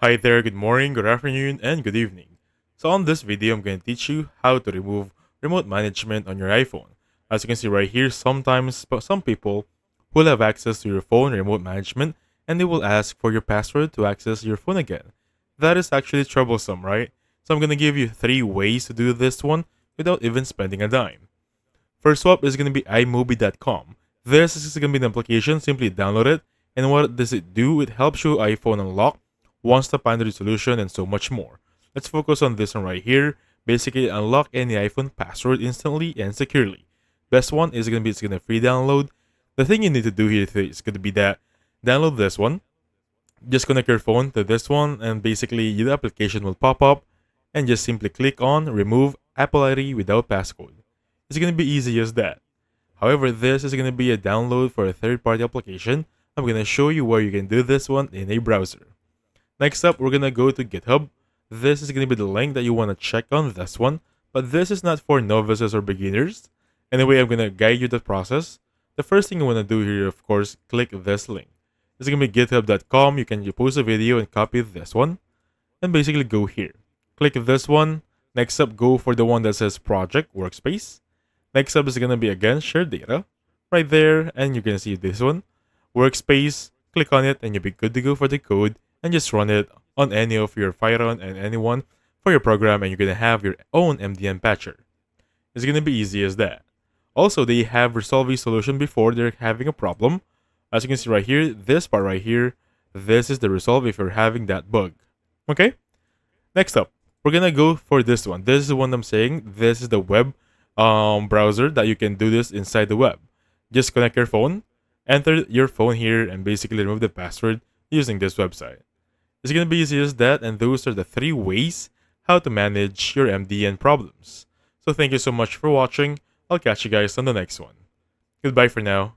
Hi there, good morning, good afternoon, and good evening. So on this video, I'm going to teach you how to remove remote management on your iPhone. As you can see right here, sometimes some people will have access to your phone remote management and they will ask for your password to access your phone again. That is actually troublesome, right? So I'm going to give you 3 ways to do this one without even spending a dime. First up is going to be iMovie.com. This is going to be an application, simply download it. And what does it do? It helps you iPhone unlock, one-step Android solution, and so much more. Let's focus on this one right here. Basically, unlock any iPhone password instantly and securely. Best one is going to be it's going to free download. The thing you need to do here is going to be that download this one. Just connect your phone to this one, and basically the application will pop up, and just simply click on remove Apple ID without passcode. It's going to be easy as that. However, this is going to be a download for a third-party application. I'm going to show you where you can do this one in a browser. Next up, we're going to go to GitHub. This is going to be the link that you want to check on this one, but this is not for novices or beginners. Anyway, I'm going to guide you the process. The first thing you want to do here, of course, click this link. It's going to be github.com. You can post a video and copy this one, and basically go here. Click this one. Next up, go for the one that says Project Workspace. Next up is going to be again share data right there, and you can see this one workspace. Click on it and you'll be good to go for the code, and just run it on any of your Fyron and anyone for your program, and you're going to have your own MDM patcher. It's going to be easy as that. Also, they have resolved a solution before they're having a problem. As you can see right here, this part right here, this is the resolve if you're having that bug. Okay? Next up, we're going to go for this one. This is the one I'm saying. This is the web browser that you can do this inside the web. Just connect your phone, enter your phone here, and basically remove the password using this website. It's going to be easy as that, and those are the 3 ways how to manage your MDN problems. So thank you so much for watching. I'll catch you guys on the next one. Goodbye for now.